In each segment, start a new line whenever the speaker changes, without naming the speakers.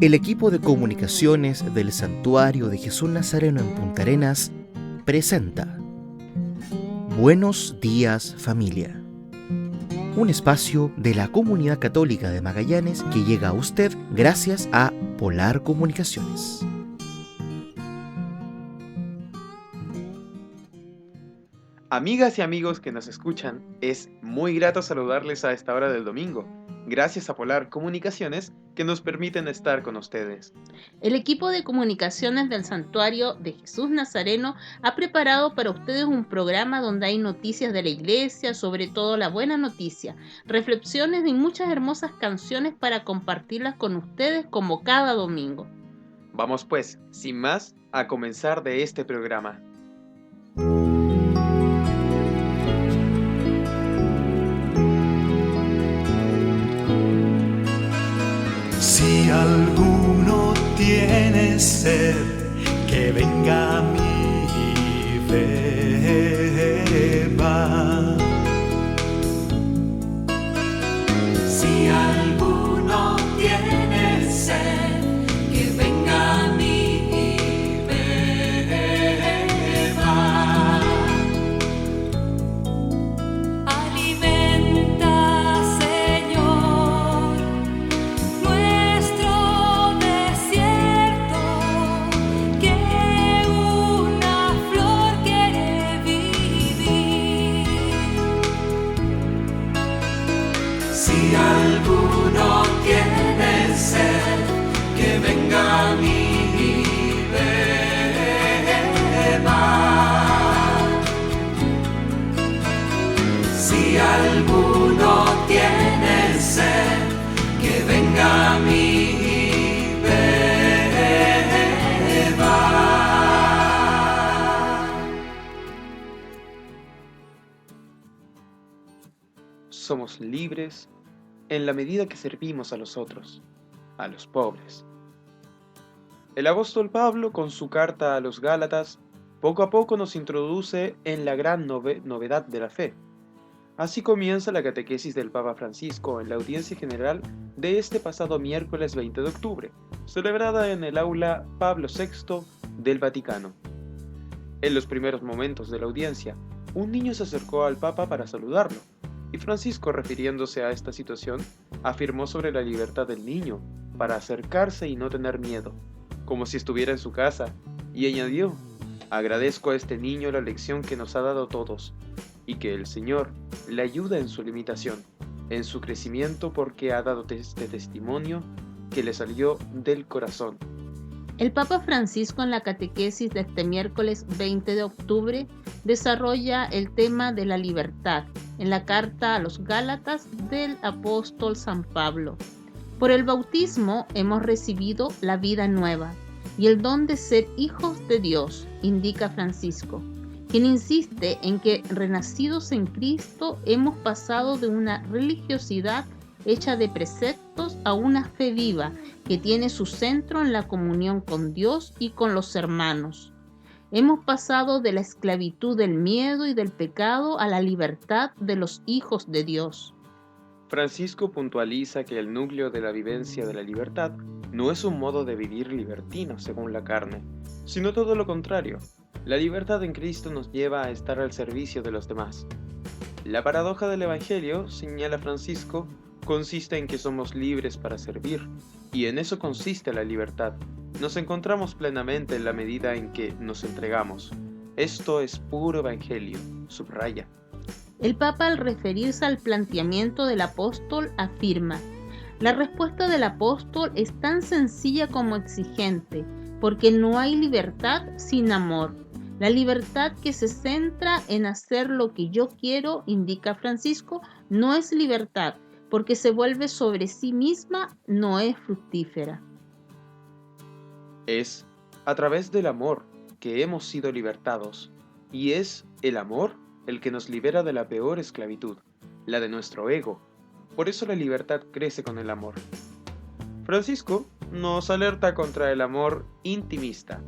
El equipo de comunicaciones del Santuario de Jesús Nazareno en Punta Arenas presenta Buenos días, familia. Un espacio de la Comunidad Católica de Magallanes que llega a usted gracias a Polar Comunicaciones.
Amigas y amigos que nos escuchan, es muy grato saludarles a esta hora del domingo. Gracias a Polar Comunicaciones que nos permiten estar con ustedes.
El equipo de comunicaciones del Santuario de Jesús Nazareno ha preparado para ustedes un programa donde hay noticias de la iglesia, sobre todo la buena noticia, reflexiones y muchas hermosas canciones para compartirlas con ustedes como cada domingo.
Vamos pues, sin más, a comenzar de este programa.
Si alguno tiene sed, que venga a mí y beba. Si alguno tiene sed, que venga a mí y beba. Alimenta, Señor, nuestro desierto, que una flor quiere vivir. Si alguno tiene sed, que venga a mí y beba. Si alguno tiene sed, que venga a mí y beba.
Somos libres en la medida que servimos a los otros, a los pobres. El apóstol Pablo, con su carta a los Gálatas, poco a poco nos introduce en la gran novedad de la fe. Así comienza la catequesis del Papa Francisco en la audiencia general de este pasado miércoles 20 de octubre, celebrada en el aula Pablo VI del Vaticano. En los primeros momentos de la audiencia, un niño se acercó al Papa para saludarlo, y Francisco, refiriéndose a esta situación, afirmó sobre la libertad del niño para acercarse y no tener miedo, como si estuviera en su casa, y añadió: agradezco a este niño la lección que nos ha dado a todos, y que el Señor le ayuda en su limitación, en su crecimiento, porque ha dado este testimonio que le salió del corazón.
El Papa Francisco, en la catequesis de este miércoles 20 de octubre, desarrolla el tema de la libertad en la carta a los Gálatas del apóstol San Pablo. Por el bautismo hemos recibido la vida nueva y el don de ser hijos de Dios, indica Francisco, quien insiste en que, renacidos en Cristo, hemos pasado de una religiosidad hecha de preceptos a una fe viva que tiene su centro en la comunión con Dios y con los hermanos. Hemos pasado de la esclavitud del miedo y del pecado a la libertad de los hijos de Dios.
Francisco puntualiza que el núcleo de la vivencia de la libertad no es un modo de vivir libertino según la carne, sino todo lo contrario. La libertad en Cristo nos lleva a estar al servicio de los demás. La paradoja del Evangelio, señala Francisco, consiste en que somos libres para servir, y en eso consiste la libertad. Nos encontramos plenamente en la medida en que nos entregamos. Esto es puro Evangelio, subraya.
El Papa, al referirse al planteamiento del apóstol, afirma: la respuesta del apóstol es tan sencilla como exigente, porque no hay libertad sin amor. La libertad que se centra en hacer lo que yo quiero, indica Francisco, no es libertad, porque se vuelve sobre sí misma, no es fructífera.
Es a través del amor que hemos sido libertados, y es el amor el que nos libera de la peor esclavitud, la de nuestro ego. Por eso la libertad crece con el amor. Francisco nos alerta contra el amor intimista,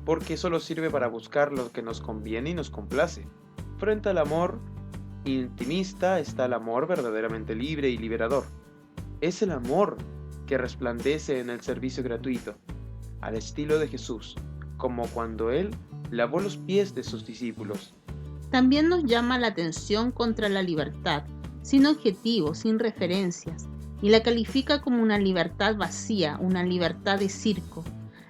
porque solo sirve para buscar lo que nos conviene y nos complace. Frente al amor intimista está el amor verdaderamente libre y liberador. Es el amor que resplandece en el servicio gratuito, al estilo de Jesús, como cuando Él lavó los pies de sus discípulos.
También nos llama la atención contra la libertad, sin objetivos, sin referencias, y la califica como una libertad vacía, una libertad de circo.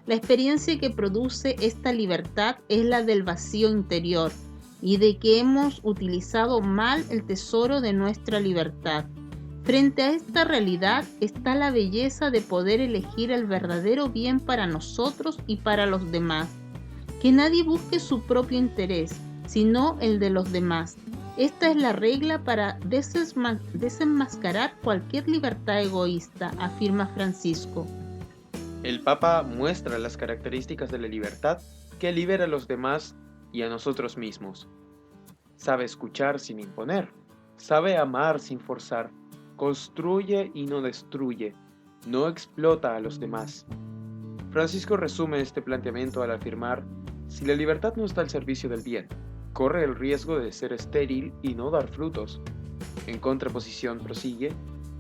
La experiencia que produce esta libertad es la del vacío interior y de que hemos utilizado mal el tesoro de nuestra libertad. Frente a esta realidad está la belleza de poder elegir el verdadero bien para nosotros y para los demás. Que nadie busque su propio interés, sino el de los demás. Esta es la regla para desenmascarar cualquier libertad egoísta, afirma Francisco.
El Papa muestra las características de la libertad que libera a los demás y a nosotros mismos. Sabe escuchar sin imponer, sabe amar sin forzar, construye y no destruye, no explota a los demás. Francisco resume este planteamiento al afirmar: si la libertad no está al servicio del bien, corre el riesgo de ser estéril y no dar frutos. En contraposición, prosigue,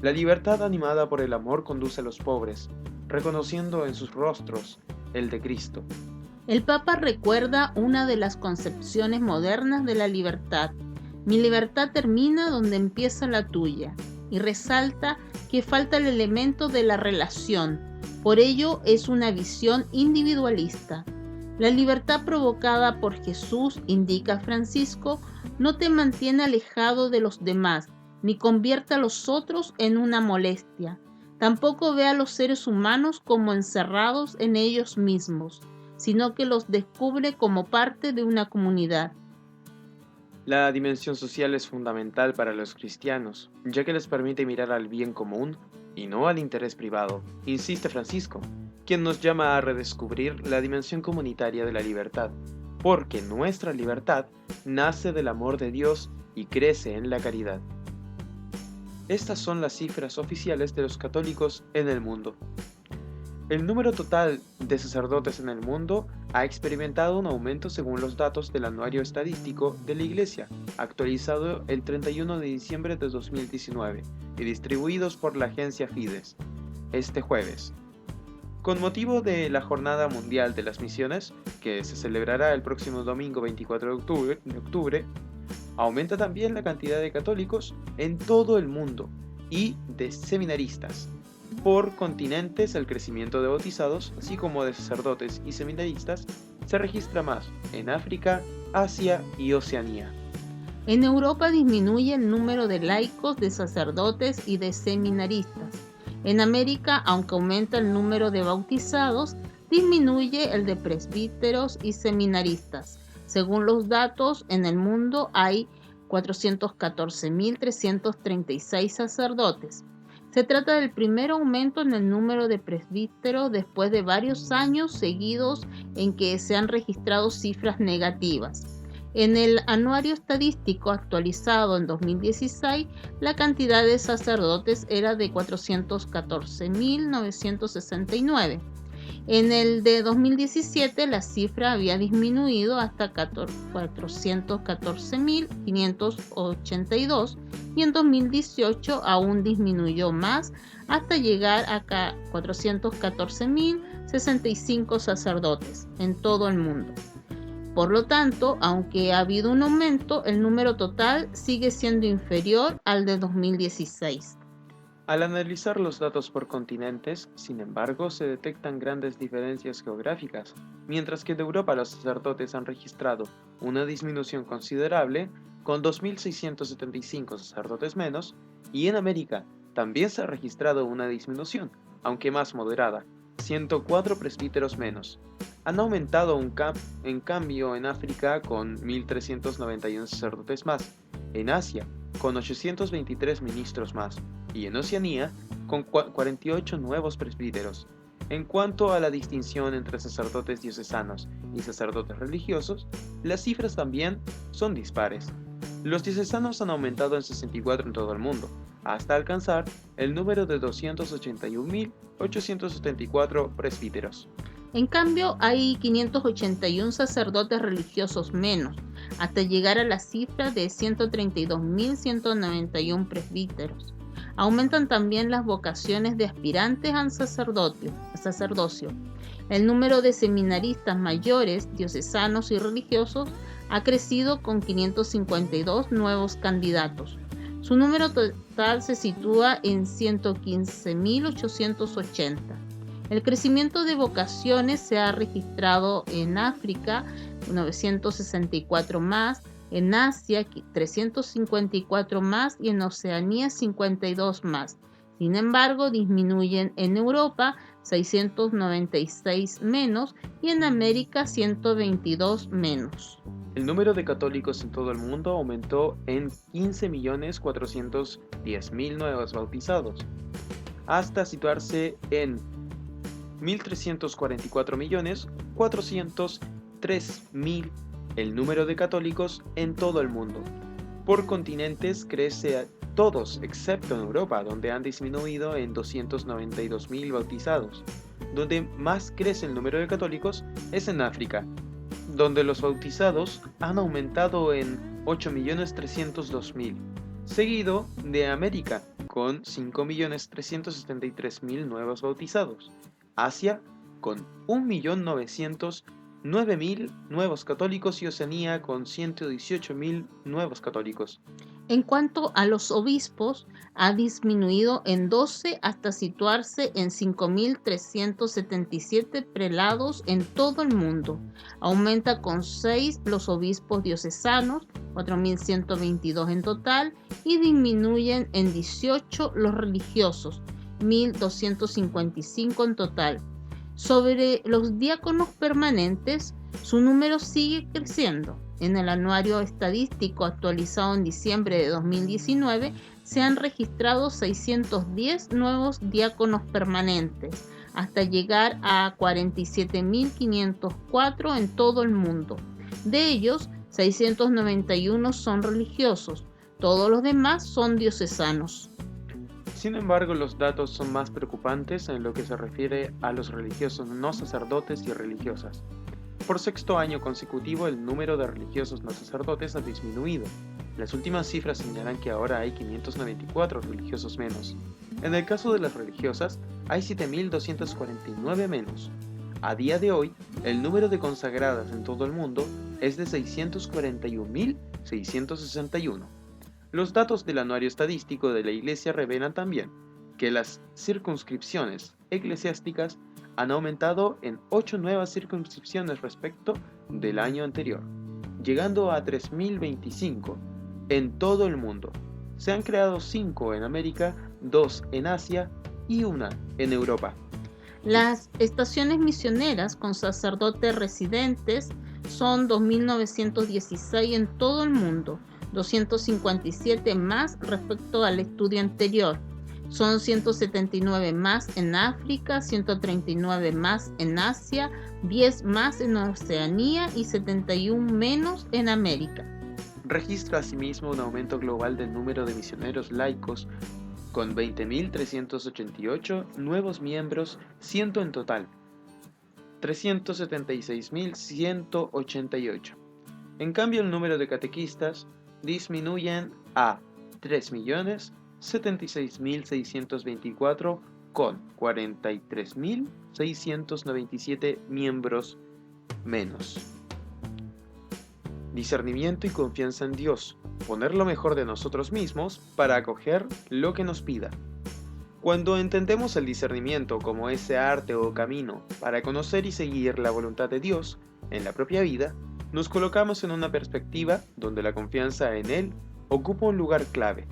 la libertad animada por el amor conduce a los pobres, reconociendo en sus rostros el de Cristo.
El Papa recuerda una de las concepciones modernas de la libertad. Mi libertad termina donde empieza la tuya, y resalta que falta el elemento de la relación. Por ello es una visión individualista. La libertad provocada por Jesús, indica Francisco, no te mantiene alejado de los demás, ni convierte a los otros en una molestia. Tampoco ve a los seres humanos como encerrados en ellos mismos, sino que los descubre como parte de una comunidad.
La dimensión social es fundamental para los cristianos, ya que les permite mirar al bien común y no al interés privado, insiste Francisco, quien nos llama a redescubrir la dimensión comunitaria de la libertad, porque nuestra libertad nace del amor de Dios y crece en la caridad. Estas son las cifras oficiales de los católicos en el mundo. El número total de sacerdotes en el mundo ha experimentado un aumento según los datos del Anuario Estadístico de la Iglesia, actualizado el 31 de diciembre de 2019 y distribuidos por la agencia Fides, este jueves. Con motivo de la Jornada Mundial de las Misiones, que se celebrará el próximo domingo 24 de octubre, aumenta también la cantidad de católicos en todo el mundo y de seminaristas. Por continentes, el crecimiento de bautizados, así como de sacerdotes y seminaristas, se registra más en África, Asia y Oceanía.
En Europa disminuye el número de laicos, de sacerdotes y de seminaristas. En América, aunque aumenta el número de bautizados, disminuye el de presbíteros y seminaristas. Según los datos, en el mundo hay 414.336 sacerdotes. Se trata del primer aumento en el número de presbíteros después de varios años seguidos en que se han registrado cifras negativas. En el Anuario Estadístico actualizado en 2016, la cantidad de sacerdotes era de 414.969. En el de 2017 la cifra había disminuido hasta 414.582 y en 2018 aún disminuyó más hasta llegar a 414.065 sacerdotes en todo el mundo. Por lo tanto, aunque ha habido un aumento, el número total sigue siendo inferior al de 2016.
Al analizar los datos por continentes, sin embargo, se detectan grandes diferencias geográficas. Mientras que en Europa los sacerdotes han registrado una disminución considerable, con 2.675 sacerdotes menos, y en América también se ha registrado una disminución, aunque más moderada, 104 presbíteros menos. Han aumentado en cambio en África con 1.391 sacerdotes más, en Asia con 823 ministros más, y en Oceanía con 48 nuevos presbíteros. En cuanto a la distinción entre sacerdotes diocesanos y sacerdotes religiosos, las cifras también son dispares. Los diocesanos han aumentado en 64 en todo el mundo, hasta alcanzar el número de 281.874 presbíteros.
En cambio, hay 581 sacerdotes religiosos menos, hasta llegar a la cifra de 132.191 presbíteros. Aumentan también las vocaciones de aspirantes al sacerdocio. El número de seminaristas mayores, diocesanos y religiosos ha crecido con 552 nuevos candidatos. Su número total se sitúa en 115.880. El crecimiento de vocaciones se ha registrado en África, 964 más, en Asia 354 más y en Oceanía 52 más. Sin embargo, disminuyen en Europa 696 menos y en América 122 menos.
El número de católicos en todo el mundo aumentó en 15.410.000 nuevos bautizados, hasta situarse en 1.344.403.000 el número de católicos en todo el mundo. Por continentes crece a todos excepto en Europa, donde han disminuido en 292.000 bautizados. Donde más crece el número de católicos es en África, donde los bautizados han aumentado en 8.302.000, seguido de América con 5.373.000 nuevos bautizados, Asia con 1.909.000 nuevos católicos y Oceanía con 118.000 nuevos católicos.
En cuanto a los obispos, ha disminuido en 12 hasta situarse en 5.377 prelados en todo el mundo. Aumenta con 6 los obispos diocesanos, 4.122 en total, y disminuyen en 18 los religiosos, 1.255 en total. Sobre los diáconos permanentes, su número sigue creciendo. En el anuario estadístico actualizado en diciembre de 2019, se han registrado 610 nuevos diáconos permanentes, hasta llegar a 47.504 en todo el mundo. De ellos, 691 son religiosos, todos los demás son diocesanos.
Sin embargo, los datos son más preocupantes en lo que se refiere a los religiosos no sacerdotes y religiosas. Por sexto año consecutivo, el número de religiosos no sacerdotes ha disminuido. Las últimas cifras señalan que ahora hay 594 religiosos menos. En el caso de las religiosas, hay 7.249 menos. A día de hoy, el número de consagradas en todo el mundo es de 641.661. Los datos del anuario estadístico de la Iglesia revelan también que las circunscripciones eclesiásticas han aumentado en 8 nuevas circunscripciones respecto del año anterior, llegando a 3.025 en todo el mundo. Se han creado 5 en América, 2 en Asia y 1 en Europa.
Las estaciones misioneras con sacerdotes residentes son 2.916 en todo el mundo, 257 más respecto al estudio anterior. Son 179 más en África, 139 más en Asia, 10 más en Oceanía y 71 menos en América.
Registra asimismo un aumento global del número de misioneros laicos, con 20.388 nuevos miembros, siendo en total 376.188. En cambio, el número de catequistas disminuyen a 3.076.624 con 43.697 miembros menos. Discernimiento y confianza en Dios. Poner lo mejor de nosotros mismos para acoger lo que nos pida. Cuando entendemos el discernimiento como ese arte o camino para conocer y seguir la voluntad de Dios en la propia vida, nos colocamos en una perspectiva donde la confianza en Él ocupa un lugar clave.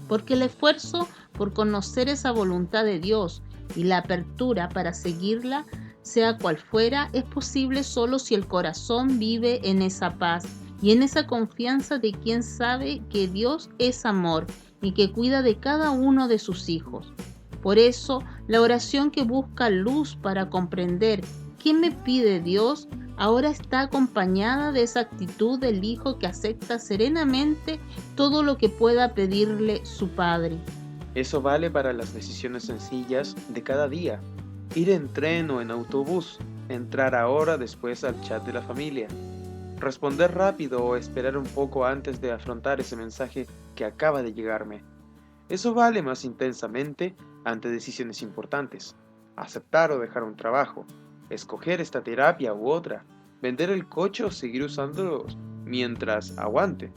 Porque el esfuerzo por conocer esa voluntad de Dios y la apertura para seguirla, sea cual fuera, es posible solo si el corazón vive en esa paz y en esa confianza de quien sabe que Dios es amor y que cuida de cada uno de sus hijos. Por eso, la oración que busca luz para comprender qué me pide Dios ahora está acompañada de esa actitud del hijo que acepta serenamente todo lo que pueda pedirle su padre.
Eso vale para las decisiones sencillas de cada día. Ir en tren o en autobús, entrar ahora después al chat de la familia, responder rápido o esperar un poco antes de afrontar ese mensaje que acaba de llegarme. Eso vale más intensamente ante decisiones importantes. Aceptar o dejar un trabajo, escoger esta terapia u otra, vender el coche o seguir usándolo mientras aguante.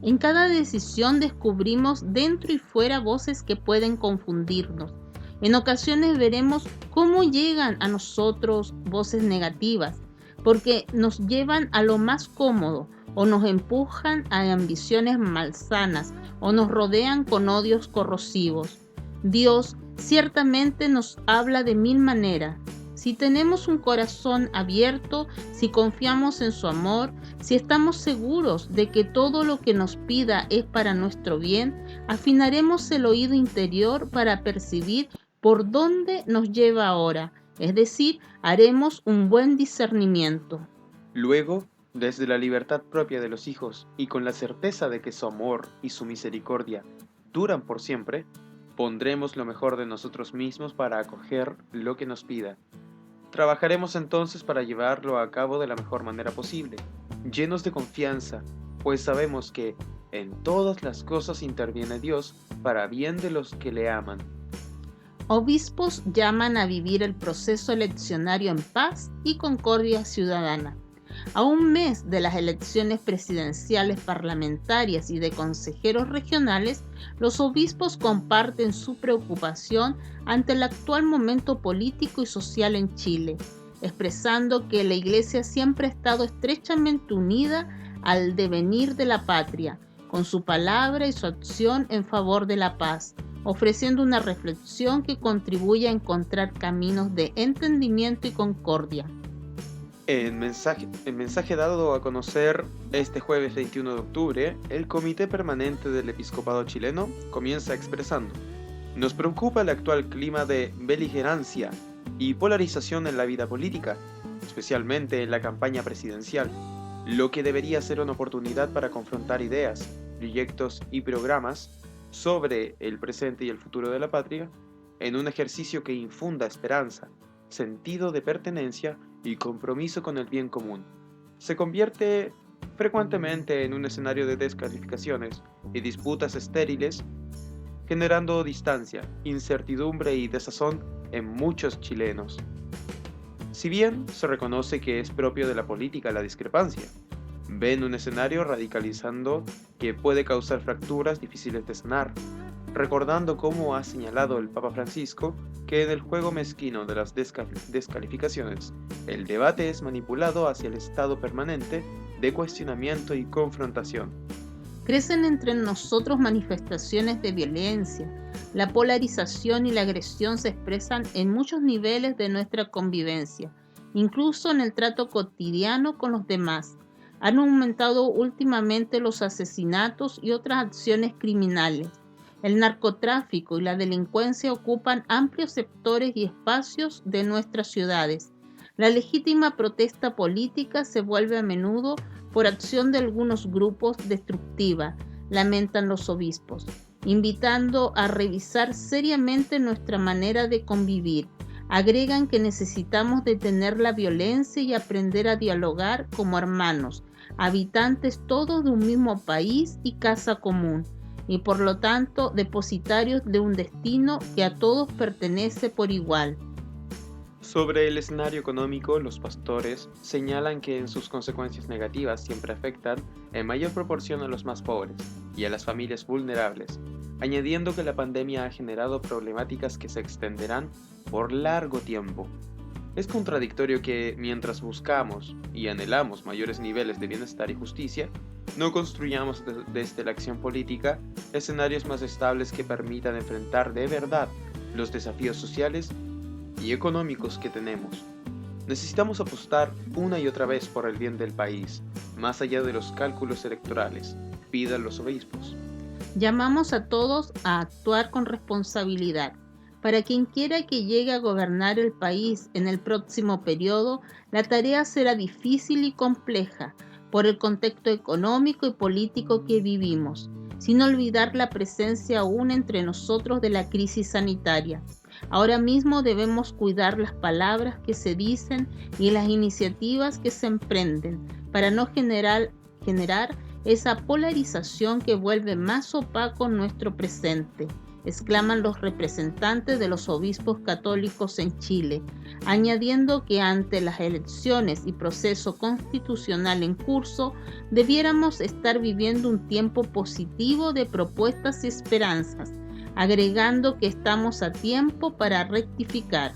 En cada decisión descubrimos dentro y fuera voces que pueden confundirnos. En ocasiones veremos cómo llegan a nosotros voces negativas, porque nos llevan a lo más cómodo, o nos empujan a ambiciones malsanas, o nos rodean con odios corrosivos. Dios ciertamente nos habla de mil maneras. Si tenemos un corazón abierto, si confiamos en su amor, si estamos seguros de que todo lo que nos pida es para nuestro bien, afinaremos el oído interior para percibir por dónde nos lleva ahora, es decir, haremos un buen discernimiento.
Luego, desde la libertad propia de los hijos y con la certeza de que su amor y su misericordia duran por siempre, pondremos lo mejor de nosotros mismos para acoger lo que nos pida. Trabajaremos entonces para llevarlo a cabo de la mejor manera posible, llenos de confianza, pues sabemos que en todas las cosas interviene Dios para bien de los que le aman.
Obispos llaman a vivir el proceso eleccionario en paz y concordia ciudadana. A un mes de las elecciones presidenciales, parlamentarias y de consejeros regionales, los obispos comparten su preocupación ante el actual momento político y social en Chile, expresando que la Iglesia siempre ha estado estrechamente unida al devenir de la patria, con su palabra y su acción en favor de la paz, ofreciendo una reflexión que contribuye a encontrar caminos de entendimiento y concordia.
En mensaje dado a conocer este jueves 21 de octubre, el Comité Permanente del Episcopado Chileno comienza expresando: nos preocupa el actual clima de beligerancia y polarización en la vida política, especialmente en la campaña presidencial, lo que debería ser una oportunidad para confrontar ideas, proyectos y programas sobre el presente y el futuro de la patria, en un ejercicio que infunda esperanza, sentido de pertenencia y compromiso con el bien común. Se convierte frecuentemente en un escenario de descalificaciones y disputas estériles, generando distancia, incertidumbre y desazón en muchos chilenos. Si bien se reconoce que es propio de la política la discrepancia, ven un escenario radicalizando que puede causar fracturas difíciles de sanar, recordando cómo ha señalado el Papa Francisco que en el juego mezquino de las descalificaciones, el debate es manipulado hacia el estado permanente de cuestionamiento y confrontación.
Crecen entre nosotros manifestaciones de violencia. La polarización y la agresión se expresan en muchos niveles de nuestra convivencia, incluso en el trato cotidiano con los demás. Han aumentado últimamente los asesinatos y otras acciones criminales. El narcotráfico y la delincuencia ocupan amplios sectores y espacios de nuestras ciudades. La legítima protesta política se vuelve a menudo por acción de algunos grupos destructiva, lamentan los obispos, invitando a revisar seriamente nuestra manera de convivir. Agregan que necesitamos detener la violencia y aprender a dialogar como hermanos, habitantes todos de un mismo país y casa común, y por lo tanto depositarios de un destino que a todos pertenece por igual.
Sobre el escenario económico, los pastores señalan que en sus consecuencias negativas siempre afectan en mayor proporción a los más pobres y a las familias vulnerables, añadiendo que la pandemia ha generado problemáticas que se extenderán por largo tiempo. Es contradictorio que, mientras buscamos y anhelamos mayores niveles de bienestar y justicia, no construyamos desde la acción política escenarios más estables que permitan enfrentar de verdad los desafíos sociales y económicos que tenemos. Necesitamos apostar una y otra vez por el bien del país, más allá de los cálculos electorales, pidan los obispos.
Llamamos a todos a actuar con responsabilidad. Para quien quiera que llegue a gobernar el país en el próximo periodo, la tarea será difícil y compleja por el contexto económico y político que vivimos, sin olvidar la presencia aún entre nosotros de la crisis sanitaria. Ahora mismo debemos cuidar las palabras que se dicen y las iniciativas que se emprenden para no generar esa polarización que vuelve más opaco nuestro presente, exclaman los representantes de los obispos católicos en Chile, añadiendo que ante las elecciones y proceso constitucional en curso, debiéramos estar viviendo un tiempo positivo de propuestas y esperanzas, agregando que estamos a tiempo para rectificar.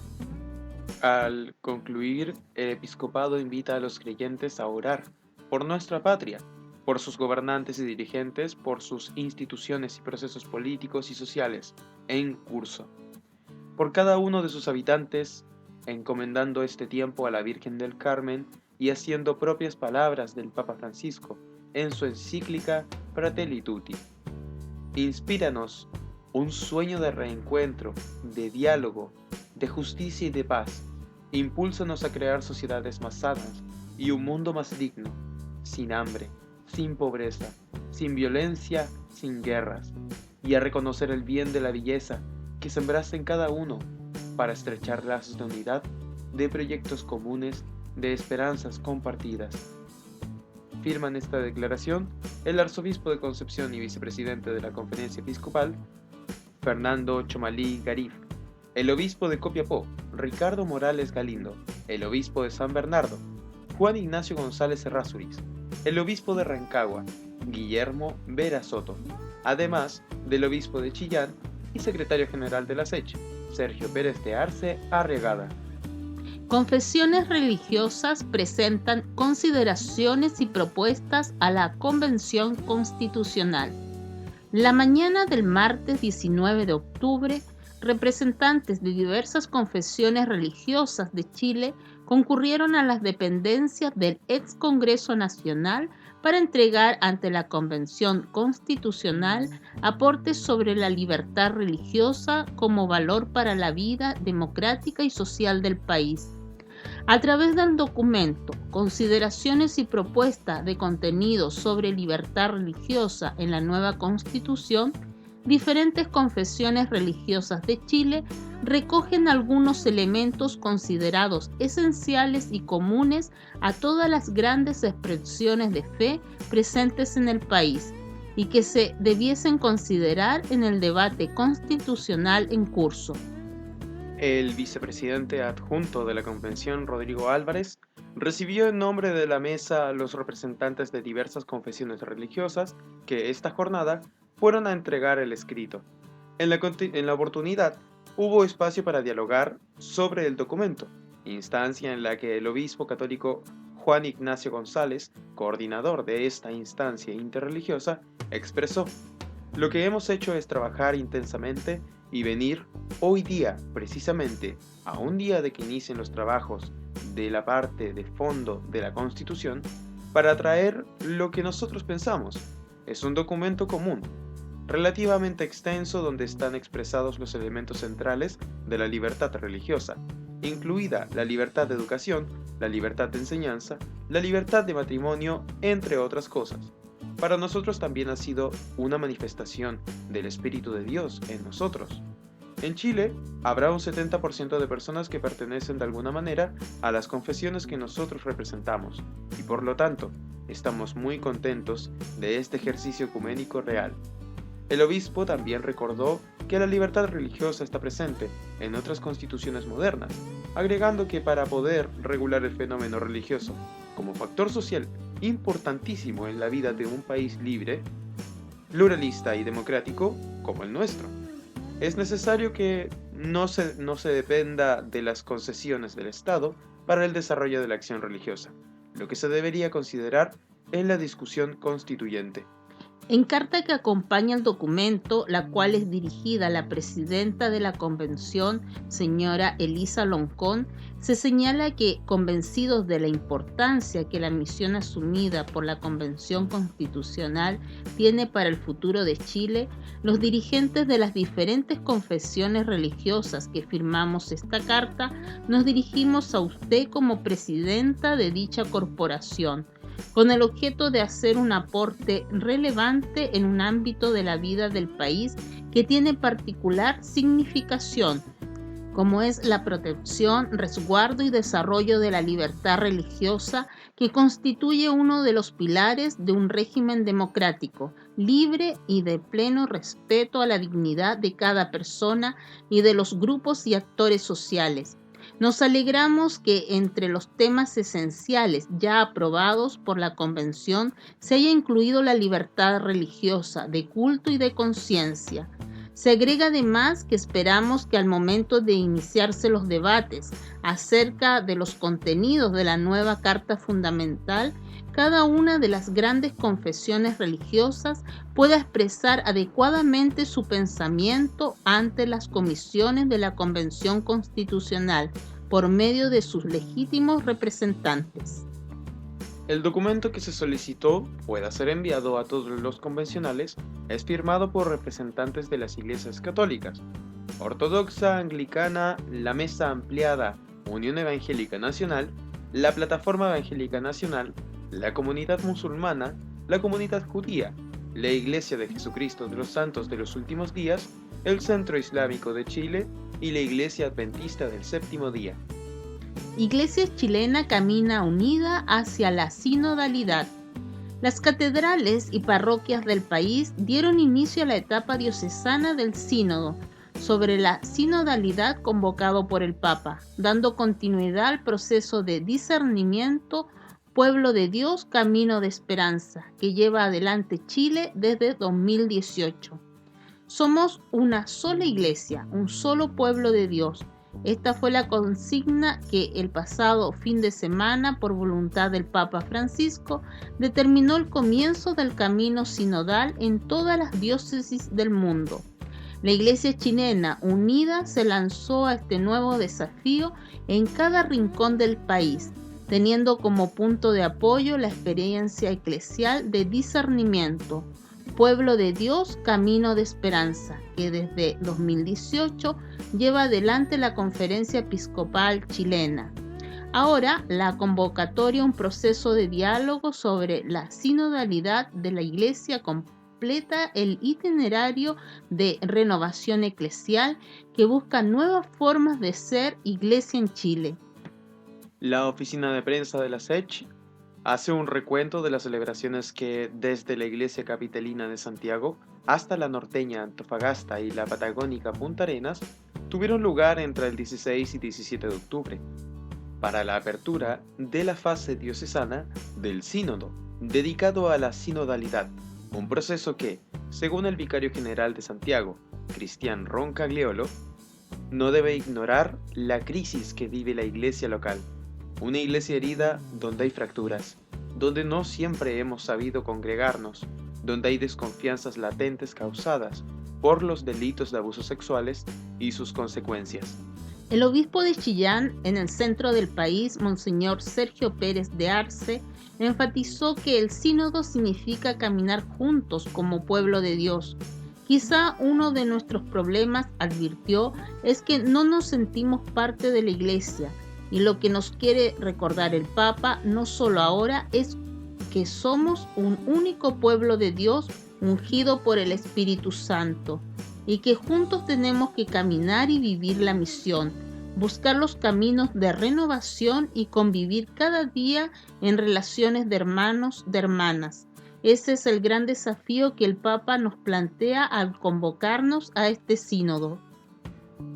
Al concluir, el episcopado invita a los creyentes a orar por nuestra patria, por sus gobernantes y dirigentes, por sus instituciones y procesos políticos y sociales en curso, por cada uno de sus habitantes, encomendando este tiempo a la Virgen del Carmen y haciendo propias palabras del Papa Francisco en su encíclica Fratelli Tutti. Inspíranos un sueño de reencuentro, de diálogo, de justicia y de paz. Impúlsanos a crear sociedades más sanas y un mundo más digno, sin hambre, sin pobreza, sin violencia, sin guerras, y a reconocer el bien de la belleza que sembraste en cada uno para estrechar lazos de unidad, de proyectos comunes, de esperanzas compartidas. Firman esta declaración el arzobispo de Concepción y vicepresidente de la Conferencia Episcopal, Fernando Chomalí Garif, el obispo de Copiapó, Ricardo Morales Galindo, el obispo de San Bernardo, Juan Ignacio González Errázuriz, el obispo de Rancagua, Guillermo Vera Soto, además del obispo de Chillán y secretario general de la SECH, Sergio Pérez de Arce Arriagada.
Confesiones religiosas presentan consideraciones y propuestas a la Convención Constitucional. La mañana del martes 19 de octubre, representantes de diversas confesiones religiosas de Chile concurrieron a las dependencias del ex Congreso Nacional para entregar ante la Convención Constitucional aportes sobre la libertad religiosa como valor para la vida democrática y social del país. A través del documento Consideraciones y propuestas de contenido sobre libertad religiosa en la nueva Constitución, diferentes confesiones religiosas de Chile recogen algunos elementos considerados esenciales y comunes a todas las grandes expresiones de fe presentes en el país y que se debiesen considerar en el debate constitucional en curso.
El vicepresidente adjunto de la Convención, Rodrigo Álvarez, recibió en nombre de la mesa a los representantes de diversas confesiones religiosas que esta jornada fueron a entregar el escrito. En la oportunidad, hubo espacio para dialogar sobre el documento, instancia en la que el obispo católico Juan Ignacio González, coordinador de esta instancia interreligiosa, expresó: "Lo que hemos hecho es trabajar intensamente y venir hoy día, precisamente, a un día de que inicien los trabajos de la parte de fondo de la Constitución, para traer lo que nosotros pensamos. Es un documento común, relativamente extenso, donde están expresados los elementos centrales de la libertad religiosa, incluida la libertad de educación, la libertad de enseñanza, la libertad de matrimonio, entre otras cosas. Para nosotros también ha sido una manifestación del Espíritu de Dios en nosotros. En Chile, habrá un 70% de personas que pertenecen de alguna manera a las confesiones que nosotros representamos, y por lo tanto, estamos muy contentos de este ejercicio ecuménico real". El obispo también recordó que la libertad religiosa está presente en otras constituciones modernas, agregando que para poder regular el fenómeno religioso como factor social importantísimo en la vida de un país libre, pluralista y democrático como el nuestro, es necesario que no se dependa de las concesiones del Estado para el desarrollo de la acción religiosa, lo que se debería considerar en la discusión constituyente.
En carta que acompaña el documento, la cual es dirigida a la presidenta de la Convención, señora Elisa Loncón, se señala que, convencidos de la importancia que la misión asumida por la Convención Constitucional tiene para el futuro de Chile, los dirigentes de las diferentes confesiones religiosas que firmamos esta carta, nos dirigimos a usted como presidenta de dicha corporación, con el objeto de hacer un aporte relevante en un ámbito de la vida del país que tiene particular significación, como es la protección, resguardo y desarrollo de la libertad religiosa, que constituye uno de los pilares de un régimen democrático, libre y de pleno respeto a la dignidad de cada persona y de los grupos y actores sociales. Nos alegramos que entre los temas esenciales ya aprobados por la Convención se haya incluido la libertad religiosa, de culto y de conciencia. Se agrega además que esperamos que al momento de iniciarse los debates acerca de los contenidos de la nueva Carta Fundamental, cada una de las grandes confesiones religiosas pueda expresar adecuadamente su pensamiento ante las comisiones de la Convención Constitucional por medio de sus legítimos representantes.
El documento que se solicitó pueda ser enviado a todos los convencionales es firmado por representantes de las iglesias católicas, ortodoxa, anglicana, la Mesa Ampliada, Unión Evangélica Nacional, la Plataforma Evangélica Nacional, la Comunidad Musulmana, la Comunidad Judía, la Iglesia de Jesucristo de los Santos de los Últimos Días, el Centro Islámico de Chile y la Iglesia Adventista del Séptimo Día.
Iglesia chilena camina unida hacia la sinodalidad. Las catedrales y parroquias del país dieron inicio a la etapa diocesana del sínodo sobre la sinodalidad convocado por el Papa, dando continuidad al proceso de discernimiento Pueblo de Dios, Camino de Esperanza, que lleva adelante Chile desde 2018. Somos una sola iglesia, un solo pueblo de Dios. Esta fue la consigna que el pasado fin de semana, por voluntad del Papa Francisco, determinó el comienzo del camino sinodal en todas las diócesis del mundo. La Iglesia chilena unida se lanzó a este nuevo desafío en cada rincón del país, teniendo como punto de apoyo la experiencia eclesial de discernimiento, Pueblo de Dios, Camino de Esperanza, que desde 2018 lleva adelante la Conferencia Episcopal Chilena. Ahora, la convocatoria, un proceso de diálogo sobre la sinodalidad de la Iglesia, completa el itinerario de renovación eclesial que busca nuevas formas de ser Iglesia en Chile.
La oficina de prensa de la SECH hace un recuento de las celebraciones que desde la Iglesia Capitalina de Santiago hasta la norteña Antofagasta y la patagónica Punta Arenas tuvieron lugar entre el 16 y 17 de octubre, para la apertura de la fase diocesana del Sínodo, dedicado a la sinodalidad, un proceso que, según el vicario general de Santiago, Cristian Roncagliolo, no debe ignorar la crisis que vive la iglesia local. Una iglesia herida donde hay fracturas, donde no siempre hemos sabido congregarnos, donde hay desconfianzas latentes causadas por los delitos de abusos sexuales y sus consecuencias.
El obispo de Chillán, en el centro del país, Monseñor Sergio Pérez de Arce, enfatizó que el sínodo significa caminar juntos como pueblo de Dios. Quizá uno de nuestros problemas, advirtió, es que no nos sentimos parte de la iglesia. Y lo que nos quiere recordar el Papa, no solo ahora, es que somos un único pueblo de Dios ungido por el Espíritu Santo y que juntos tenemos que caminar y vivir la misión, buscar los caminos de renovación y convivir cada día en relaciones de hermanos, de hermanas. Ese es el gran desafío que el Papa nos plantea al convocarnos a este sínodo.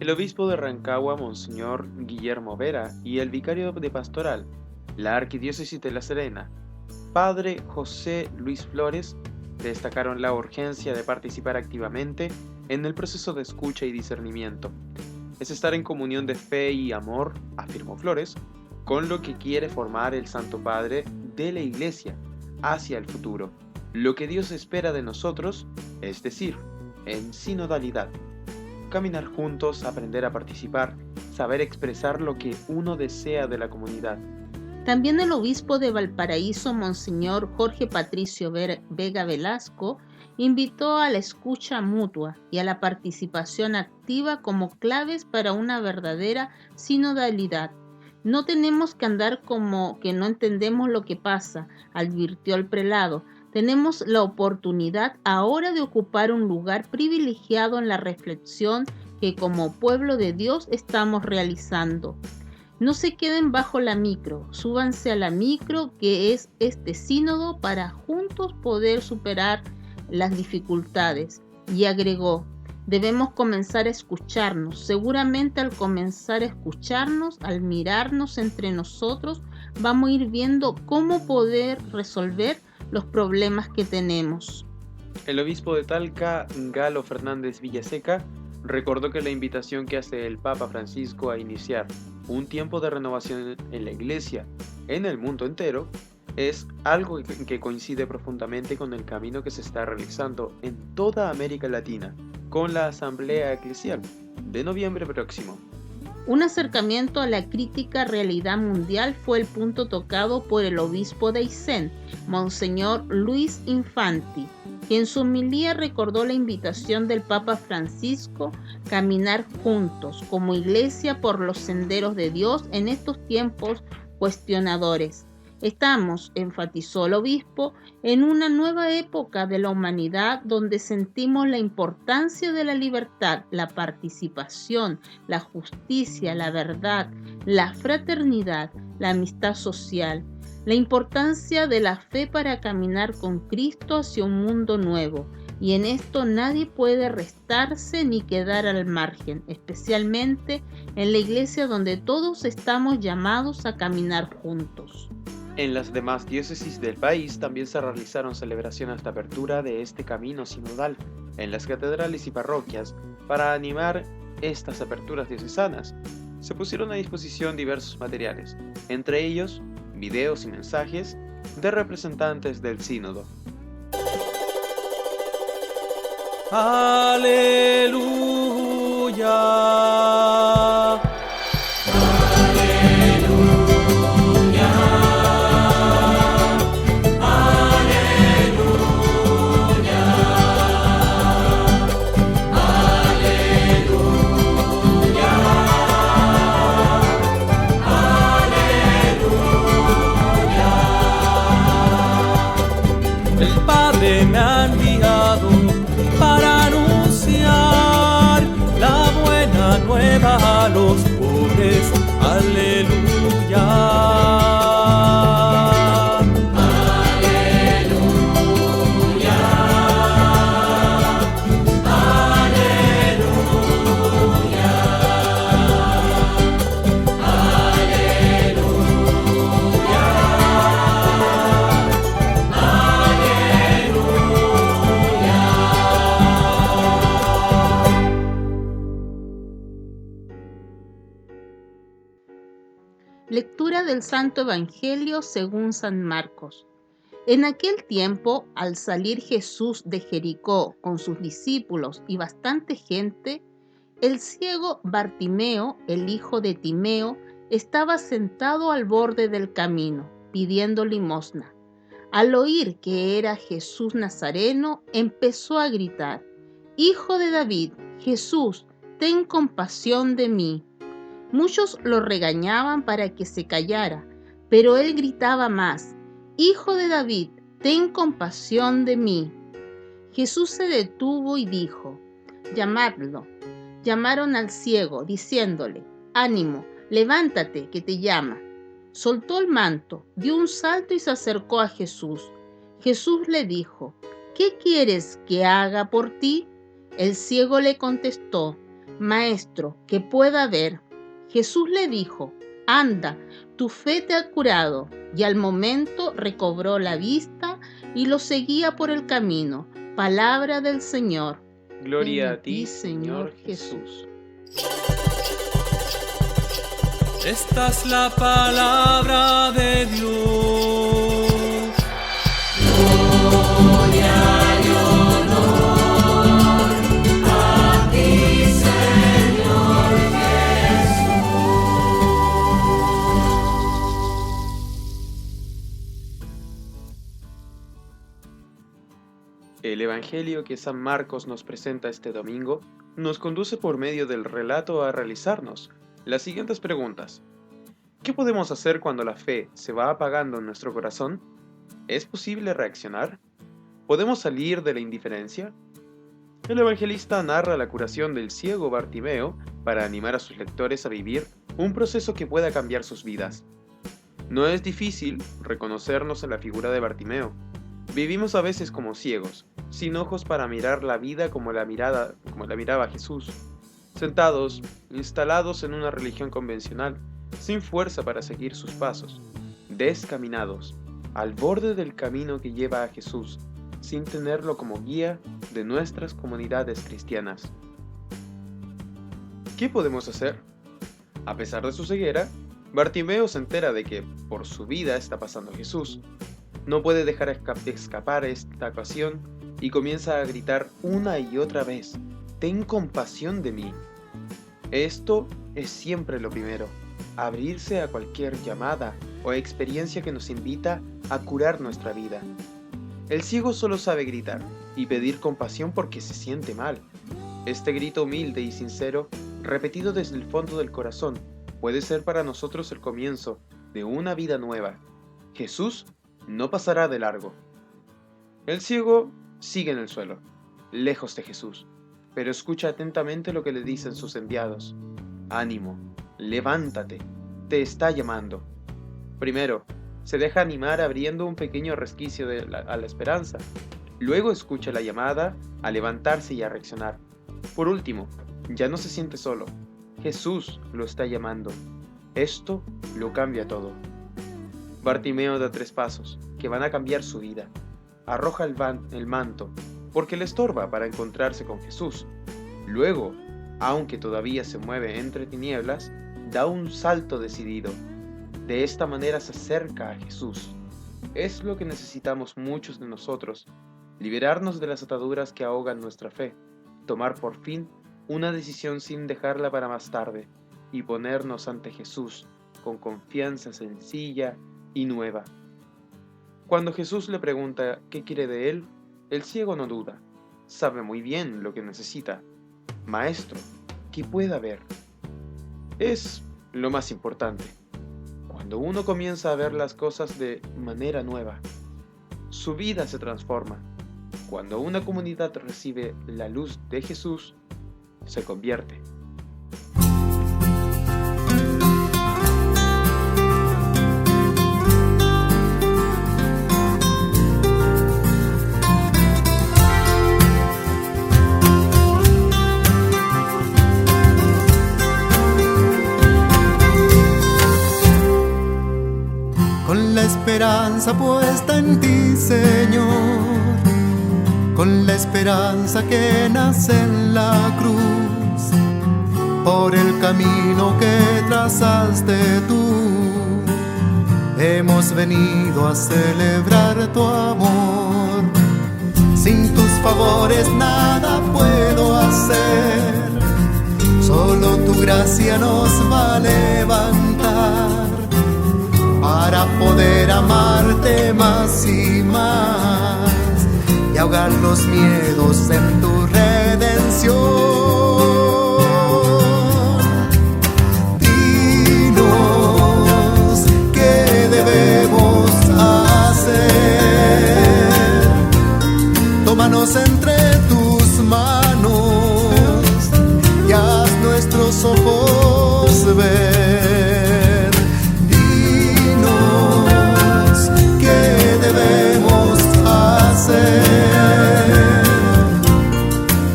El obispo de Rancagua, Monseñor Guillermo Vera, y el vicario de pastoral, la Arquidiócesis de La Serena, Padre José Luis Flores, destacaron la urgencia de participar activamente en el proceso de escucha y discernimiento. Es estar en comunión de fe y amor, afirmó Flores, con lo que quiere formar el Santo Padre de la Iglesia hacia el futuro, lo que Dios espera de nosotros, es decir, en sinodalidad. Caminar juntos, aprender a participar, saber expresar lo que uno desea de la comunidad.
También el obispo de Valparaíso, Monseñor Jorge Patricio Vega Velasco, invitó a la escucha mutua y a la participación activa como claves para una verdadera sinodalidad. No tenemos que andar como que no entendemos lo que pasa, advirtió el prelado. Tenemos la oportunidad ahora de ocupar un lugar privilegiado en la reflexión que como pueblo de Dios estamos realizando. No se queden bajo la micro, súbanse a la micro que es este sínodo para juntos poder superar las dificultades. Y agregó, debemos comenzar a escucharnos. Seguramente al comenzar a escucharnos, al mirarnos entre nosotros, vamos a ir viendo cómo poder resolver los problemas que tenemos.
El obispo de Talca, Galo Fernández Villaseca, recordó que la invitación que hace el Papa Francisco a iniciar un tiempo de renovación en la Iglesia en el mundo entero es algo que coincide profundamente con el camino que se está realizando en toda América Latina con la Asamblea Eclesial de noviembre próximo.
Un acercamiento a la crítica realidad mundial fue el punto tocado por el obispo de Aysén, Monseñor Luis Infanti, que en su homilía recordó la invitación del Papa Francisco a caminar juntos como iglesia por los senderos de Dios en estos tiempos cuestionadores. Estamos, enfatizó el obispo, en una nueva época de la humanidad donde sentimos la importancia de la libertad, la participación, la justicia, la verdad, la fraternidad, la amistad social, la importancia de la fe para caminar con Cristo hacia un mundo nuevo. Y en esto nadie puede restarse ni quedar al margen, especialmente en la iglesia donde todos estamos llamados a caminar juntos.
En las demás diócesis del país también se realizaron celebraciones de apertura de este camino sinodal en las catedrales y parroquias para animar estas aperturas diocesanas. Se pusieron a disposición diversos materiales, entre ellos videos y mensajes de representantes del sínodo.
Aleluya. Me ha enviado para anunciar la buena nueva a los pobres. Aleluya.
Lectura del Santo Evangelio según San Marcos. En aquel tiempo, al salir Jesús de Jericó con sus discípulos y bastante gente, el ciego Bartimeo, el hijo de Timeo, estaba sentado al borde del camino, pidiendo limosna. Al oír que era Jesús Nazareno, empezó a gritar: «Hijo de David, Jesús, ten compasión de mí». Muchos lo regañaban para que se callara, pero él gritaba más: «Hijo de David, ten compasión de mí». Jesús se detuvo y dijo: «Llamadlo». Llamaron al ciego, diciéndole: «Ánimo, levántate, que te llama». Soltó el manto, dio un salto y se acercó a Jesús. Jesús le dijo: «¿Qué quieres que haga por ti?». El ciego le contestó: «Maestro, que pueda ver». Jesús le dijo: «Anda, tu fe te ha curado». Y al momento recobró la vista y lo seguía por el camino. Palabra del Señor.
Gloria a ti, Señor Jesús.
Esta es la palabra de Dios. Gloria y honor a ti, Señor Jesús.
El Evangelio que San Marcos nos presenta este domingo nos conduce por medio del relato a realizarnos las siguientes preguntas. ¿Qué podemos hacer cuando la fe se va apagando en nuestro corazón? ¿Es posible reaccionar? ¿Podemos salir de la indiferencia? El evangelista narra la curación del ciego Bartimeo para animar a sus lectores a vivir un proceso que pueda cambiar sus vidas. No es difícil reconocernos en la figura de Bartimeo. Vivimos a veces como ciegos, sin ojos para mirar la vida como la miraba Jesús, sentados, instalados en una religión convencional, sin fuerza para seguir sus pasos, descaminados, al borde del camino que lleva a Jesús, sin tenerlo como guía de nuestras comunidades cristianas. ¿Qué podemos hacer? A pesar de su ceguera, Bartimeo se entera de que por su vida está pasando Jesús. No puede dejar escapar esta ocasión y comienza a gritar una y otra vez: «Ten compasión de mí». Esto es siempre lo primero, abrirse a cualquier llamada o experiencia que nos invita a curar nuestra vida. El ciego solo sabe gritar y pedir compasión porque se siente mal. Este grito humilde y sincero, repetido desde el fondo del corazón, puede ser para nosotros el comienzo de una vida nueva. Jesús no pasará de largo. El ciego sigue en el suelo, lejos de Jesús, pero escucha atentamente lo que le dicen sus enviados. «Ánimo, levántate, te está llamando». Primero, se deja animar abriendo un pequeño resquicio a la esperanza. Luego escucha la llamada a levantarse y a reaccionar. Por último, ya no se siente solo. Jesús lo está llamando. Esto lo cambia todo. Bartimeo da 3 pasos que van a cambiar su vida. Arroja el manto porque le estorba para encontrarse con Jesús. Luego, aunque todavía se mueve entre tinieblas, da un salto decidido. De esta manera se acerca a Jesús. Es lo que necesitamos muchos de nosotros: liberarnos de las ataduras que ahogan nuestra fe, tomar por fin una decisión sin dejarla para más tarde y ponernos ante Jesús con confianza sencilla y nueva. Cuando Jesús le pregunta qué quiere de él, el ciego no duda, sabe muy bien lo que necesita. Maestro, que pueda ver. Es lo más importante. Cuando uno comienza a ver las cosas de manera nueva, su vida se transforma. Cuando una comunidad recibe la luz de Jesús, se convierte.
Con la esperanza puesta en ti, Señor, con la esperanza que nace en la cruz, por el camino que trazaste tú, hemos venido a celebrar tu amor. Sin tus favores nada puedo hacer, solo tu gracia nos va a levantar para poder amarte más y más y ahogar los miedos en tu redención. Dinos qué debemos hacer, tómanos entre tus manos y haz nuestros ojos ver.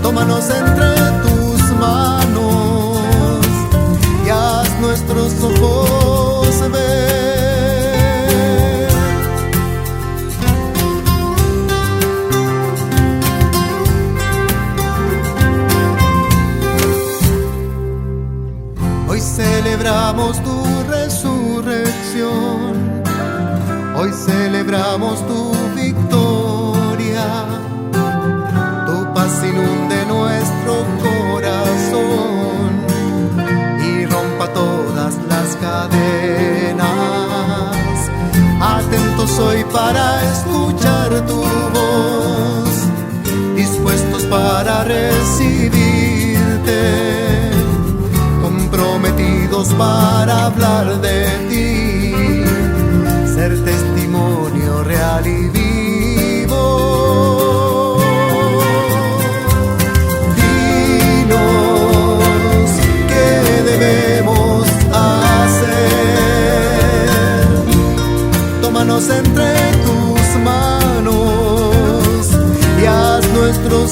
Tómanos entre tus manos y haz nuestros ojos ver. Hoy celebramos tu resurrección, hoy celebramos tu victoria. Tu paz inunde nuestro corazón y rompa todas las cadenas. Atentos hoy para escuchar tu voz, dispuestos para recibirte, comprometidos para hablar de ti, ser testimonio real y vivo.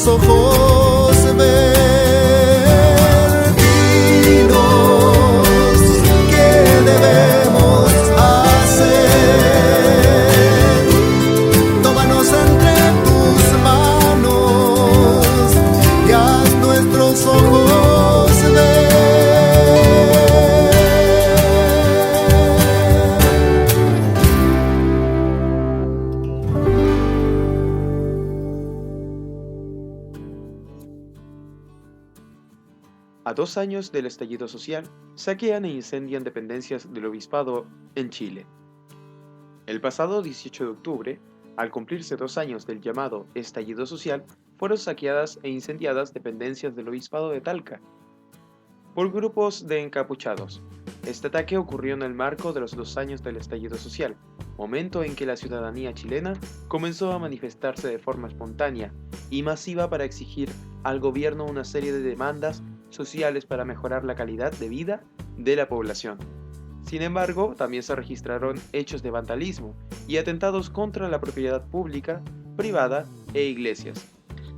nuestros ojos ver. Dinos qué debemos hacer. Tómanos entre tus manos y haz nuestros ojos ver.
A 2 años del estallido social, saquean e incendian dependencias del obispado en Chile. El pasado 18 de octubre, al cumplirse 2 años del llamado estallido social, fueron saqueadas e incendiadas dependencias del obispado de Talca por grupos de encapuchados. Este ataque ocurrió en el marco de los 2 años del estallido social, momento en que la ciudadanía chilena comenzó a manifestarse de forma espontánea y masiva para exigir al gobierno una serie de demandas sociales para mejorar la calidad de vida de la población. Sin embargo, también se registraron hechos de vandalismo y atentados contra la propiedad pública, privada e iglesias.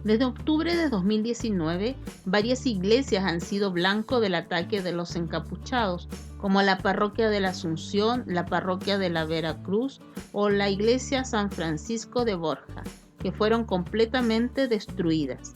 Desde octubre de 2019, varias iglesias han sido blanco del ataque de los encapuchados, como la parroquia de la Asunción, la parroquia de la Veracruz o la iglesia San Francisco de Borja, que fueron completamente destruidas.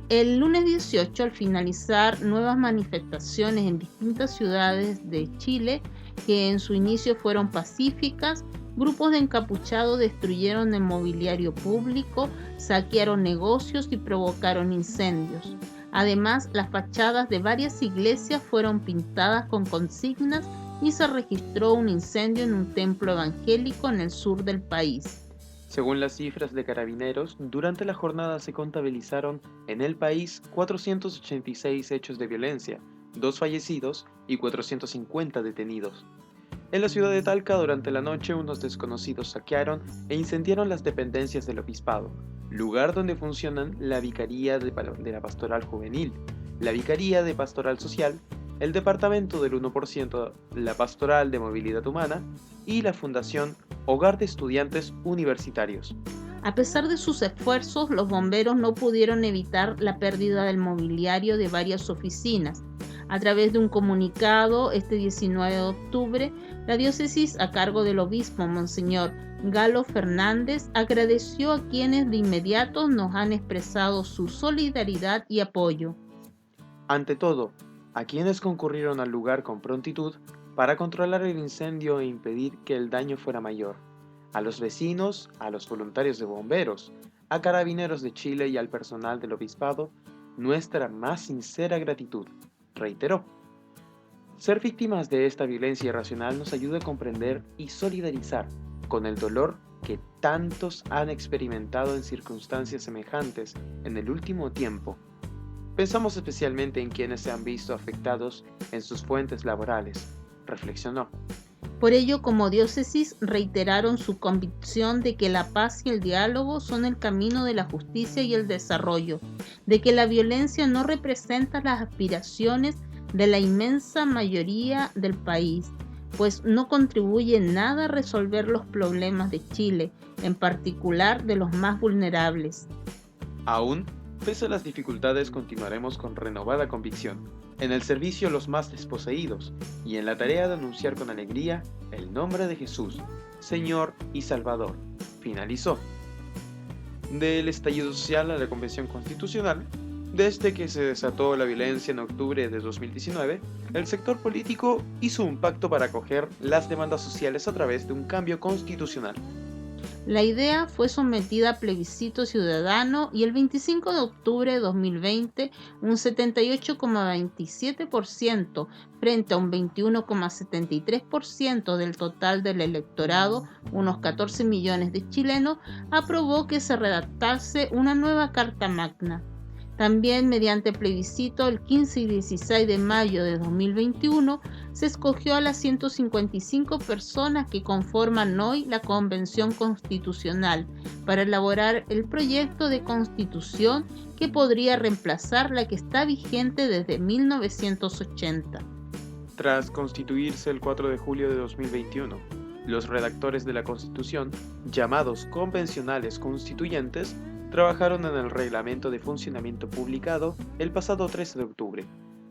El lunes 18, al finalizar nuevas manifestaciones en distintas ciudades de Chile, que en su inicio fueron pacíficas, grupos de encapuchados destruyeron el mobiliario público, saquearon negocios y provocaron incendios. Además, las fachadas de varias iglesias fueron pintadas con consignas y se registró un incendio en un templo evangélico en el sur del país.
Según las cifras de Carabineros, durante la jornada se contabilizaron en el país 486 hechos de violencia, 2 fallecidos y 450 detenidos. En la ciudad de Talca, durante la noche, unos desconocidos saquearon e incendiaron las dependencias del obispado, lugar donde funcionan la Vicaría de la Pastoral Juvenil, la Vicaría de Pastoral Social, el Departamento del 1%, la Pastoral de Movilidad Humana y la Fundación Hogar de Estudiantes Universitarios.
A pesar de sus esfuerzos, los bomberos no pudieron evitar la pérdida del mobiliario de varias oficinas. A través de un comunicado, este 19 de octubre, la diócesis a cargo del obispo Monseñor Galo Fernández agradeció a quienes de inmediato nos han expresado su solidaridad y apoyo.
Ante todo, a quienes concurrieron al lugar con prontitud para controlar el incendio e impedir que el daño fuera mayor, a los vecinos, a los voluntarios de bomberos, a Carabineros de Chile y al personal del obispado, nuestra más sincera gratitud, reiteró. Ser víctimas de esta violencia irracional nos ayuda a comprender y solidarizar con el dolor que tantos han experimentado en circunstancias semejantes en el último tiempo. Pensamos especialmente en quienes se han visto afectados en sus fuentes laborales, reflexionó.
Por ello, como diócesis, reiteraron su convicción de que la paz y el diálogo son el camino de la justicia y el desarrollo, de que la violencia no representa las aspiraciones de la inmensa mayoría del país, pues no contribuye en nada a resolver los problemas de Chile, en particular de los más vulnerables.
Aún, pese a las dificultades, continuaremos con renovada convicción en el servicio a los más desposeídos y en la tarea de anunciar con alegría el nombre de Jesús, Señor y Salvador, finalizó. Del estallido social a la Convención Constitucional, desde que se desató la violencia en octubre de 2019, el sector político hizo un pacto para acoger las demandas sociales a través de un cambio constitucional.
La idea fue sometida a plebiscito ciudadano y el 25 de octubre de 2020, un 78,27% frente a un 21,73% del total del electorado, unos 14 millones de chilenos, aprobó que se redactase una nueva Carta Magna. También mediante plebiscito el 15 y 16 de mayo de 2021 se escogió a las 155 personas que conforman hoy la Convención Constitucional para elaborar el proyecto de constitución que podría reemplazar la que está vigente desde 1980.
Tras constituirse el 4 de julio de 2021, los redactores de la Constitución, llamados convencionales constituyentes, trabajaron en el reglamento de funcionamiento publicado el pasado 13 de octubre.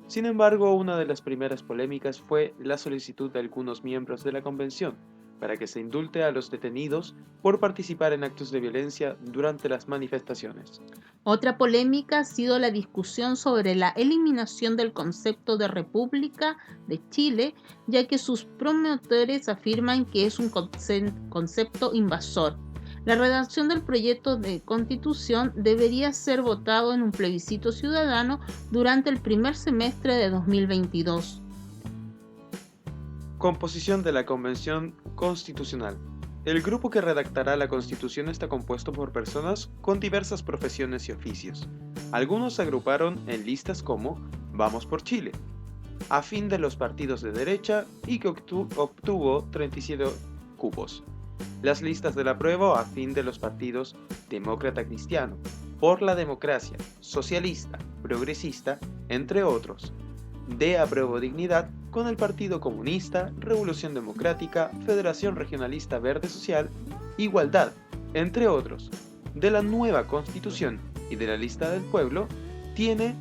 Sin embargo, una de las primeras polémicas fue la solicitud de algunos miembros de la convención para que se indulte a los detenidos por participar en actos de violencia durante las manifestaciones.
Otra polémica ha sido la discusión sobre la eliminación del concepto de República de Chile, ya que sus promotores afirman que es un concepto invasor. La redacción del proyecto de constitución debería ser votado en un plebiscito ciudadano durante el primer semestre de 2022.
Composición de la Convención Constitucional. El grupo que redactará la Constitución está compuesto por personas con diversas profesiones y oficios. Algunos se agruparon en listas como Vamos por Chile, afín de los partidos de derecha y que obtuvo 37 cupos. Las listas del apruebo a fin de los partidos Demócrata Cristiano, Por la Democracia, Socialista, Progresista, entre otros. De apruebo Dignidad con el Partido Comunista, Revolución Democrática, Federación Regionalista Verde Social, Igualdad, entre otros. De la nueva Constitución y de la lista del pueblo, tiene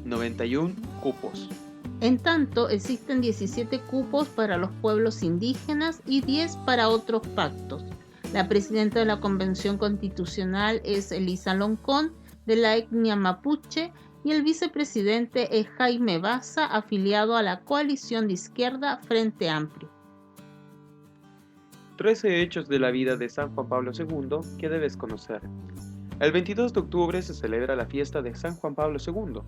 91 cupos.
En tanto, existen 17 cupos para los pueblos indígenas y 10 para otros pactos. La presidenta de la Convención Constitucional es Elisa Loncón, de la etnia mapuche, y el vicepresidente es Jaime Baza, afiliado a la coalición de izquierda Frente Amplio.
13 hechos de la vida de San Juan Pablo II que debes conocer. El 22 de octubre se celebra la fiesta de San Juan Pablo II.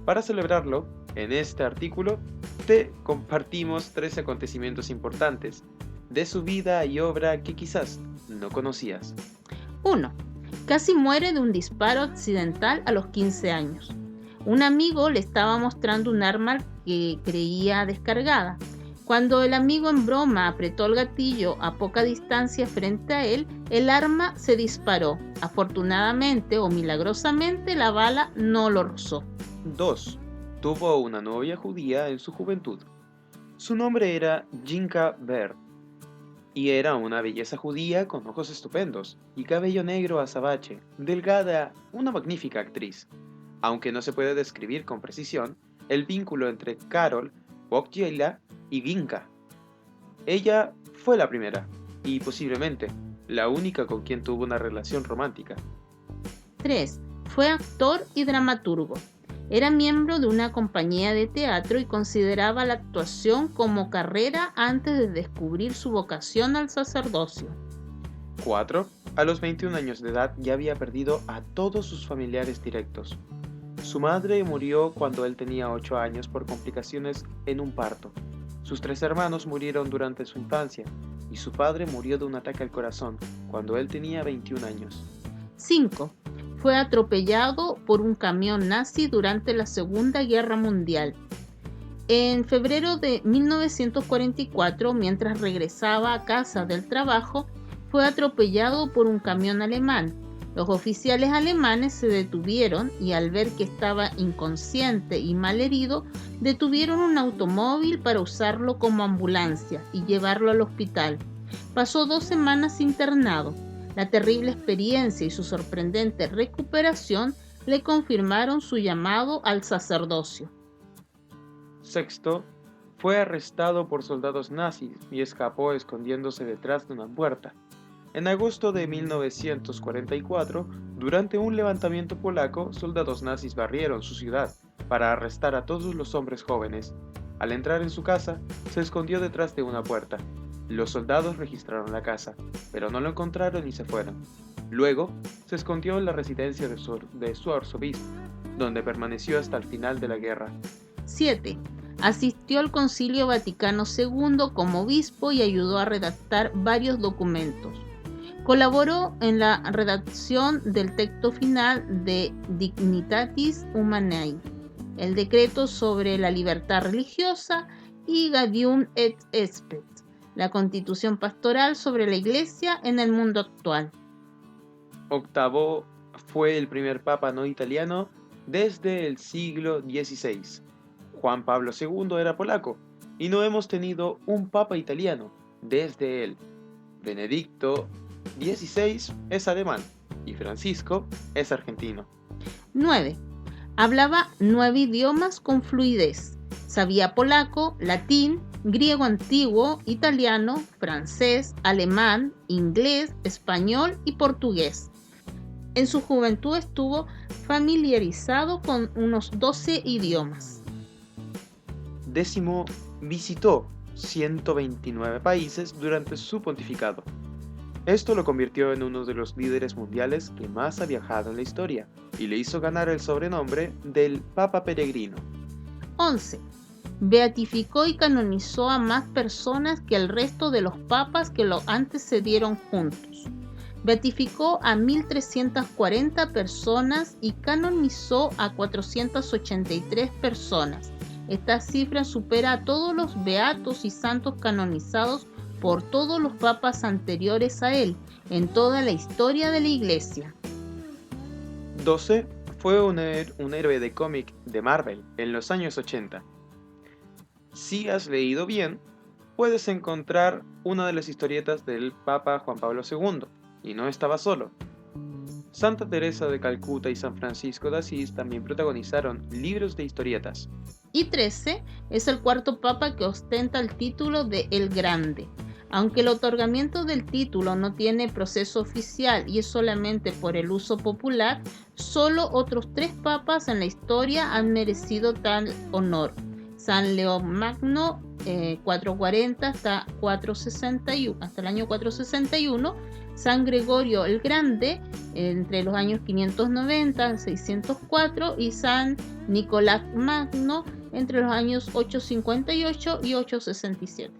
Para celebrarlo, en este artículo te compartimos 3 acontecimientos importantes de su vida y obra que quizás no conocías.
1. Casi muere de un disparo accidental a los 15 años. Un amigo le estaba mostrando un arma que creía descargada. Cuando el amigo en broma apretó el gatillo a poca distancia frente a él, el arma se disparó. Afortunadamente o milagrosamente la bala no lo rozó.
2. Tuvo una novia judía en su juventud. Su nombre era Jinka Ber y era una belleza judía con ojos estupendos y cabello negro azabache, delgada, una magnífica actriz. Aunque no se puede describir con precisión el vínculo entre Karol Wojtyła y Ginka. Ella fue la primera y posiblemente la única con quien tuvo una relación romántica.
3. Fue actor y dramaturgo. Era miembro de una compañía de teatro y consideraba la actuación como carrera antes de descubrir su vocación al sacerdocio.
4. A los 21 años de edad ya había perdido a todos sus familiares directos. Su madre murió cuando él tenía 8 años por complicaciones en un parto. Sus 3 hermanos murieron durante su infancia y su padre murió de un ataque al corazón cuando él tenía 21 años.
5. Fue atropellado por un camión nazi durante la Segunda Guerra Mundial. En febrero de 1944, mientras regresaba a casa del trabajo, fue atropellado por un camión alemán. Los oficiales alemanes se detuvieron y al ver que estaba inconsciente y malherido, detuvieron un automóvil para usarlo como ambulancia y llevarlo al hospital. Pasó 2 semanas internado. La terrible experiencia y su sorprendente recuperación le confirmaron su llamado al sacerdocio.
6. Fue arrestado por soldados nazis y escapó escondiéndose detrás de una puerta. En agosto de 1944, durante un levantamiento polaco, soldados nazis barrieron su ciudad para arrestar a todos los hombres jóvenes. Al entrar en su casa, se escondió detrás de una puerta. Los soldados registraron la casa, pero no lo encontraron y se fueron. Luego, se escondió en la residencia de su arzobispo, donde permaneció hasta el final de la guerra.
7. Asistió al Concilio Vaticano II como obispo y ayudó a redactar varios documentos. Colaboró en la redacción del texto final de Dignitatis Humanae, el decreto sobre la libertad religiosa, y Gaudium et Spes, la constitución pastoral sobre la Iglesia en el mundo actual.
8. Fue el primer papa no italiano desde el siglo XVI. Juan Pablo II era polaco y no hemos tenido un papa italiano desde él. Benedicto XVI es alemán. y Francisco es argentino.
9. Hablaba 9 idiomas con fluidez. Sabía polaco, latín, griego antiguo, italiano, francés, alemán, inglés, español y portugués. En su juventud estuvo familiarizado con unos 12 idiomas.
10. Visitó 129 países durante su pontificado. Esto lo convirtió en uno de los líderes mundiales que más ha viajado en la historia y le hizo ganar el sobrenombre del Papa Peregrino.
11. Beatificó y canonizó a más personas que el resto de los papas que lo antecedieron juntos. Beatificó a 1.340 personas y canonizó a 483 personas. Esta cifra supera a todos los beatos y santos canonizados por todos los papas anteriores a él en toda la historia de la Iglesia.
12. Fue un héroe de cómic de Marvel en los años 80. Si has leído bien, puedes encontrar una de las historietas del Papa Juan Pablo II, y no estaba solo. Santa Teresa de Calcuta y San Francisco de Asís también protagonizaron libros de historietas.
Y 13 es el cuarto papa que ostenta el título de El Grande. Aunque el otorgamiento del título no tiene proceso oficial y es solamente por el uso popular, solo otros 3 papas en la historia han merecido tal honor. San León Magno, 440 hasta el año 461, San Gregorio el Grande, entre los años 590 y 604, y San Nicolás Magno, entre los años 858 y 867.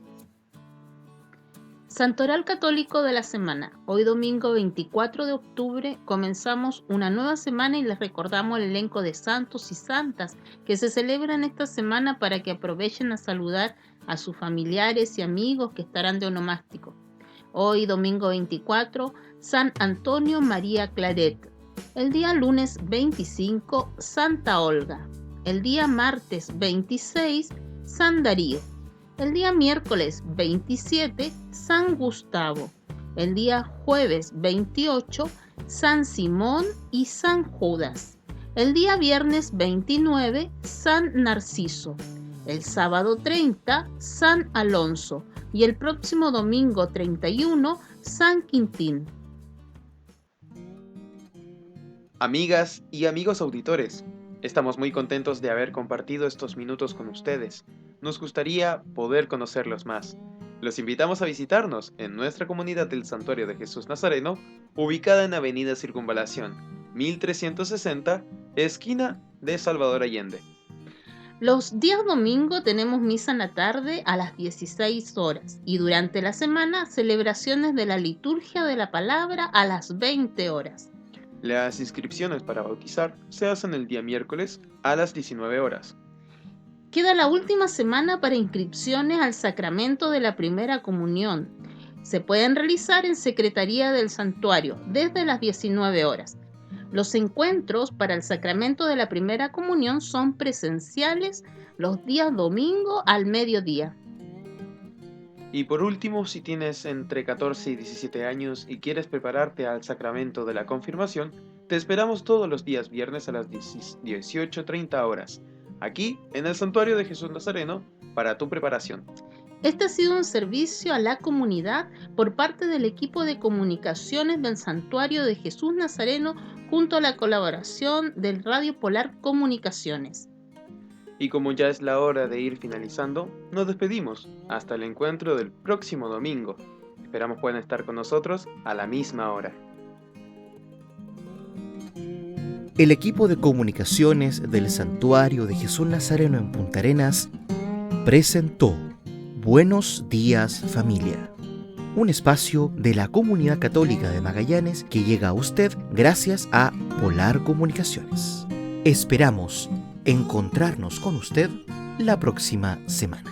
Santoral Católico de la Semana. Hoy domingo 24 de octubre comenzamos una nueva semana y les recordamos el elenco de santos y santas que se celebran esta semana para que aprovechen a saludar a sus familiares y amigos que estarán de onomástico. Hoy domingo 24, San Antonio María Claret. El día lunes 25, Santa Olga. El día martes 26, San Darío. El día miércoles 27, San Gustavo. El día jueves 28, San Simón y San Judas. El día viernes 29, San Narciso. El sábado 30, San Alonso. Y el próximo domingo 31, San Quintín.
Amigas y amigos auditores, estamos muy contentos de haber compartido estos minutos con ustedes. Nos gustaría poder conocerlos más. Los invitamos a visitarnos en nuestra comunidad del Santuario de Jesús Nazareno, ubicada en Avenida Circunvalación, 1360, esquina de Salvador Allende.
Los días domingo tenemos misa en la tarde a las 16 horas y durante la semana celebraciones de la liturgia de la palabra a las 20 horas.
Las inscripciones para bautizar se hacen el día miércoles a las 19 horas.
Queda la última semana para inscripciones al sacramento de la primera comunión. Se pueden realizar en Secretaría del Santuario desde las 19 horas. Los encuentros para el sacramento de la primera comunión son presenciales los días domingo al mediodía.
Y por último, si tienes entre 14 y 17 años y quieres prepararte al sacramento de la confirmación, te esperamos todos los días viernes a las 18:30 horas, aquí en el Santuario de Jesús Nazareno, para tu preparación.
Este ha sido un servicio a la comunidad por parte del equipo de comunicaciones del Santuario de Jesús Nazareno junto a la colaboración del Radio Polar Comunicaciones.
Y como ya es la hora de ir finalizando, nos despedimos hasta el encuentro del próximo domingo. Esperamos puedan estar con nosotros a la misma hora.
El equipo de comunicaciones del Santuario de Jesús Nazareno en Punta Arenas presentó Buenos Días Familia, un espacio de la Comunidad Católica de Magallanes que llega a usted gracias a Polar Comunicaciones. Esperamos encontrarnos con usted la próxima semana.